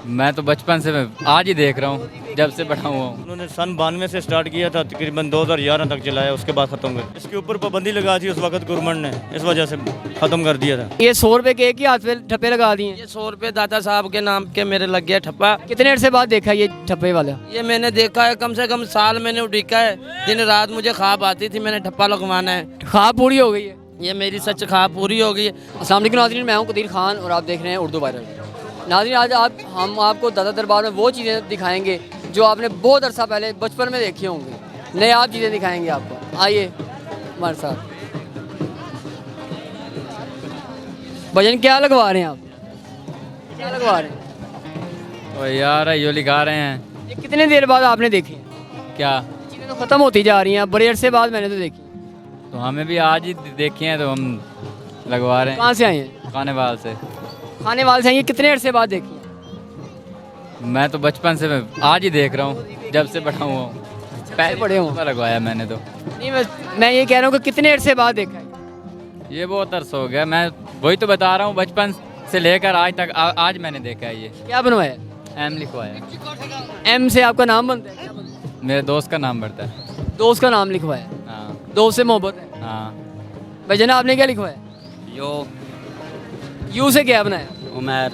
मैं तो बचपन से मैं आज ही देख रहा हूँ, जब से बड़ा हुआ हूँ। उन्होंने सन 92 से स्टार्ट किया था, तकरीबन 2011 तक चलाया, उसके बाद ख़त्म कर। इसके ऊपर पाबंदी लगा थी उस वक्त गवर्नमेंट ने, इस वजह से ख़त्म कर दिया था। ये 100 रुपए के एक ही हाथ पे ठप्पे लगा दिए। ये 100 रुपये दादा साहब के नाम के मेरे लग गया ठप्पा। कितने अरसे बाद देखा ये ठप्पे वाला? ये मैंने देखा है, कम से कम साल मैंने उड़ीका है। दिन रात मुझे ख्वाब आती थी मैंने ठप्पा लगवाना है। ख्वाब पूरी हो गई है। ये मेरी सच ख्वाब पूरी हो गई है। अस्सलाम वालेकुम नाज़रीन, मैं हूं कदीर खान और आप देख रहे हैं उर्दू वायरल। नाज़रीन, आज हम आपको दादा दरबार में वो चीज़ें दिखाएंगे जो आपने बहुत अरसा पहले बचपन में देखी होंगी। नायाब चीज़ें दिखाएंगे आपको। आइए हमारे साथ। भजन क्या लगवा रहे हैं आप? क्या लगवा रहे हैं? और यार ये लिखा रहे हैं ये कितने देर बाद आपने देखी है? क्या? चीज़ें तो ख़त्म होती जा रही हैं, बड़े अरसे बाद मैंने तो देखी। तो हमें भी आज ही देखी हैं, तो हम लगवा रहे कहाँ से आए हैं? हैं खानेवाल से। खाने वाले से आए हैं, कितने अरसे बाद देखी है? मैं तो बचपन से मैं आज ही देख रहा हूँ, जब से बड़ा हुआ हूँ। पहले बड़े हो? लगवाया मैंने तो। नहीं, मैं ये कह रहा हूँ कि कितने अरसे बाद देखा है? ये बहुत अरसा हो गया, मैं वही तो बता रहा हूँ, बचपन से लेकर आज तक आज मैंने देखा है। ये क्या बनवाया? एम लिखवाया। एम से आपका नाम बनता है? क्या बनता है? मेरे दोस्त का नाम बढ़ता है। दोस्त का नाम लिखवाया। हाँ दोस्त से मोहब्बत है। हाँ। भाई जना, आपने क्या लिखवाया? यो यू से क्या बनाया? उमर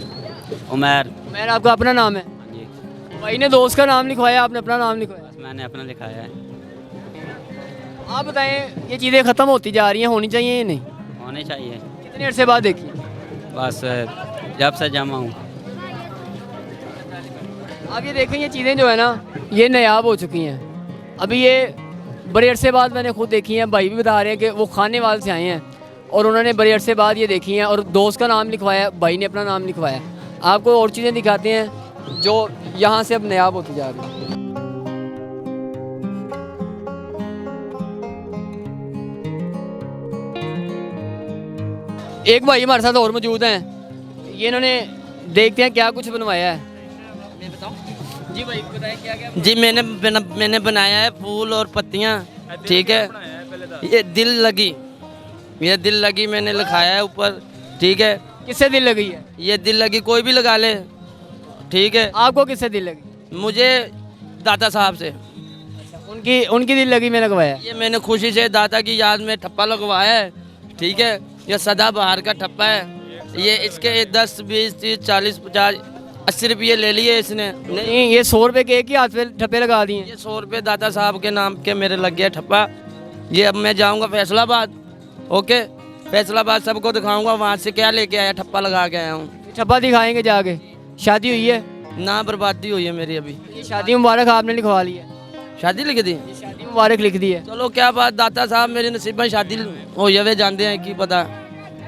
उमर मेरा आपका अपना नाम है? जी, भाई ने दोस्त का नाम लिखवाया, आपने अपना नाम लिखवाया। मैंने अपना लिखाया है। आप बताएं, ये चीज़ें ख़त्म होती जा रही हैं, होनी चाहिए या नहीं? होने चाहिए। कितने अरसे बाद देखी? बस जब से जमा हूँ। आप ये देखें, ये चीज़ें जो है ना, ये नायाब हो चुकी हैं। अभी ये बड़े अरसे बाद मैंने खुद देखी हैं। भाई भी बता रहे हैं कि वो खाने वाले से आए हैं और उन्होंने बड़े अरसे बाद ये देखी हैं और दोस्त का नाम लिखवाया, भाई ने अपना नाम लिखवाया। आपको और चीज़ें दिखाते हैं जो यहाँ से अब नायाब होती जा रही हैं। एक भाई हमारे साथ और मौजूद हैं। ये इन्होंने देखते हैं क्या कुछ बनवाया है। मैं बताऊं? जी भाई बताएं क्या क्या। जी मैंने बनाया है फूल और पत्तियाँ। ठीक है, ये दिल लगी, ये दिल लगी मैंने लिखाया है ऊपर। ठीक है, किससे दिल लगी है? ये दिल लगी कोई भी लगा ले। ठीक है, आपको किससे दिल लगी? मुझे दादा साहब से। उनकी दिल लगी में लगवाया। ये मैंने खुशी से दादा की याद में ठप्पा लगवाया है। ठीक है, ये सदा बहार का ठप्पा है। ये इसके 10 20 30 40 50 80 रुपये ले लिए इसने। नहीं, ये 100 रुपए के एक ही हाथ पे ठप्पे लगा दिए। ये 100 रुपये दादा साहब के नाम के मेरे लग गया ठप्पा। ये अब मैं जाऊंगा फैसलाबाद। ओके, फैसलाबाद सबको दिखाऊंगा वहाँ से क्या लेके आया, ठप्पा लगा के आया हूँ। ठप्पा दिखाएंगे जाके। शादी हुई है? ना बर्बादी हुई है मेरी अभी। ये शादी मुबारक आपने लिखवा ली है। शादी लिख दी। ये शादी मुबारक लिख दी है। चलो क्या बात, दादा साहब मेरे नसीब में शादी हो जावे जानते हैं कि पता।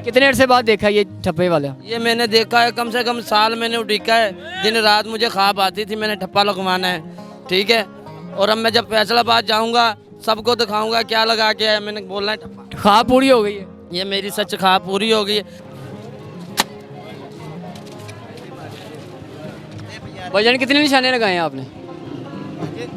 कितने अरसे बाद देखा ये ठप्पे वाला? ये मैंने देखा है, कम से कम साल मैंने उड़ीका है। दिन रात मुझे ख्वाब आती थी मैंने ठप्पा लगवाना है। ठीक है, और अब मैं जब फैसलाबाद जाऊंगा सबको दिखाऊंगा क्या लगा के आया मैंने, बोलना है ठप्पा। ख्वाब पूरी हो गई है। ये मेरी सच ख्वाब पूरी हो गई है। भजन कितने निशाने लगाए हैं आपने?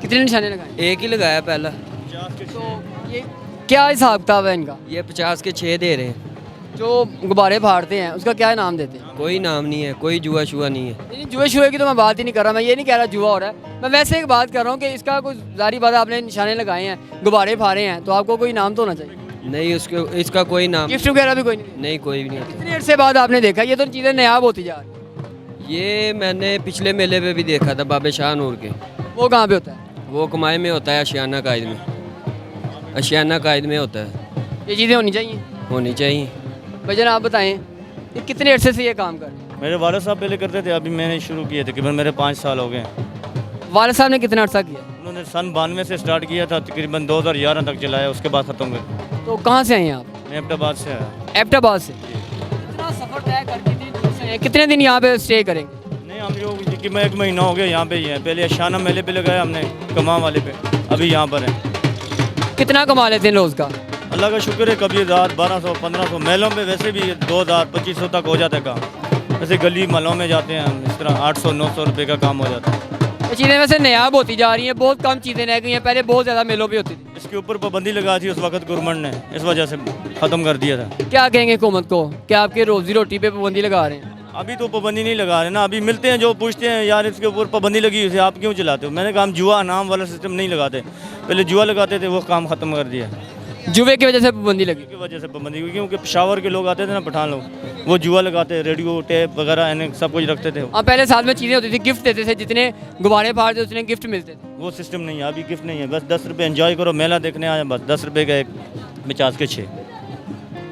कितने निशाने लगाए? एक ही लगाया पहला। तो ये क्या हिसाब किताब है इनका? ये 50 के 6 दे रहे हैं। जो गुब्बारे फाड़ते हैं उसका क्या नाम देते हैं? कोई नाम नहीं है, कोई जुआ शुआ नहीं है। नहीं, जुए शुए की तो मैं बात ही नहीं कर रहा। मैं ये नहीं कह रहा जुआ हो रहा है। मैं वैसे एक बात कर रहा हूँ कि इसका कोई जारी बात, आपने निशाने लगाए हैं, गुब्बारे फाड़े हैं, तो आपको कोई नाम तो होना चाहिए। नहीं, उसके इसका कोई नाम गिफ्ट वगैरह भी कोई नहीं? नहीं, कोई भी नहीं होता। कितने अरसे बाद आपने देखा? ये तो चीज़ें नायाब होती जा रही हैं। ये मैंने पिछले मेले पे भी देखा था, बाबे शाह नूर के। वो कहाँ पे होता है? वो कमाई में होता है, आशियाना कायद में। आशियाना कायद में होता है। ये चीज़ें होनी चाहिए। होनी चाहिए। भजन आप बताएं, ये कितने अरसे से ये काम कर रहे हैं? मेरे वालिद साहब पहले करते थे, अभी मैंने शुरू किए थे, तकरीबन मेरे 5 साल हो गए। वालिद साहब ने कितना अर्सा किया? उन्होंने सन 92 से स्टार्ट किया था, तकरीबन 2011 तक चलाया, उसके बाद ख़त्म कर। तो कहाँ से आए हैं आप? मैं एबटाबाद से आया। एबटाबाद से। इतना सफ़र तय करके इतनी दूर से आए हैं, कितने दिन यहाँ पे स्टे करेंगे? नहीं, हम लोग कि मैं 1 महीना हो गया यहाँ पे ही है। पहले शाना मेले पे लगाया हमने, कमा वाले पे, अभी यहाँ पर है। कितना कमा लेते हैं रोज़ का? अल्लाह का शुक्र है, कभी 1000 1200 1500, मेलों में वैसे भी 2000 2500 तक हो जाता है काम। वैसे गली महलों में जाते हैं हम, इस तरह 800 900 रुपये का काम हो जाता है। ये चीज़ें वैसे नायाब होती जा रही हैं, बहुत कम चीज़ें रह गई हैं। पहले बहुत ज़्यादा मेलों पे होती थी। इसके ऊपर पाबंदी लगा थी उस वक्त गवर्नमेंट ने, इस वजह से ख़त्म कर दिया था। क्या कहेंगे हुकूमत को? क्या आपके रोज़ी रोटी पे पाबंदी लगा रहे हैं? अभी तो पाबंदी नहीं लगा रहे ना, अभी मिलते हैं जो पूछते हैं यार इसके ऊपर पाबंदी लगी हुई है आप क्यों चलाते हो। मैंने कहा हम जुआ नाम वाला सिस्टम नहीं लगाते, पहले जुआ लगाते थे वो काम ख़त्म कर दिया। जुए की वजह से पाबंदी लगी। की वजह से पाबंदी हुई क्योंकि पेशावर के लोग आते थे ना पठान लोग, वो जुआ लगाते, रेडियो टेप वगैरह इन्हें सब कुछ रखते थे। हाँ पहले साथ में चीज़ें होती थी, गिफ्ट देते थे, जितने गुब्बारे फाड़ते उतने गिफ्ट मिलते थे। वो सिस्टम नहीं है, अभी गिफ्ट नहीं है, बस 10 रुपये एंजॉय करो, मेला देखने आए बस 10 रुपये का एक 50 के 6।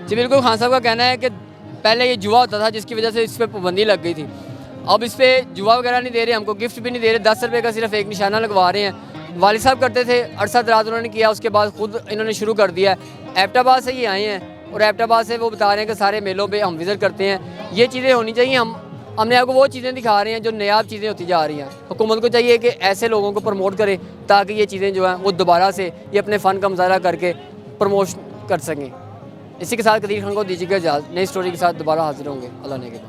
जी बिल्कुल, खान साहब का कहना है कि पहले ये जुआ होता था जिसकी वजह से इस पर पाबंदी लग गई थी। अब इस पर जुआ वगैरह नहीं दे रहे, हमको गिफ्ट भी नहीं दे रहे, 10 रुपये का सिर्फ एक निशाना लगवा रहे हैं। वालिद साहब करते थे, अरसा दराज उन्होंने किया, उसके बाद खुद इन्होंने शुरू कर दिया है। एबटाबाद से ये आए हैं और एबटाबाद से वो बता रहे हैं कि सारे मेलों पे हम विज़िट करते हैं। ये चीज़ें होनी चाहिए, हमने आपको वो चीज़ें दिखा रहे हैं जो नयाब चीज़ें होती जा रही हैं। हुकूमत को चाहिए कि ऐसे लोगों को प्रमोट करे ताकि ये चीज़ें जो हैं वो दोबारा से ये अपने फ़न का मुजाहरा करके प्रमोट कर सकें। इसी के साथ कदीर खान को दीजिएगा इजाज़त, नई स्टोरी के साथ दोबारा हाजिर होंगे। अल्लाह ने के बाद।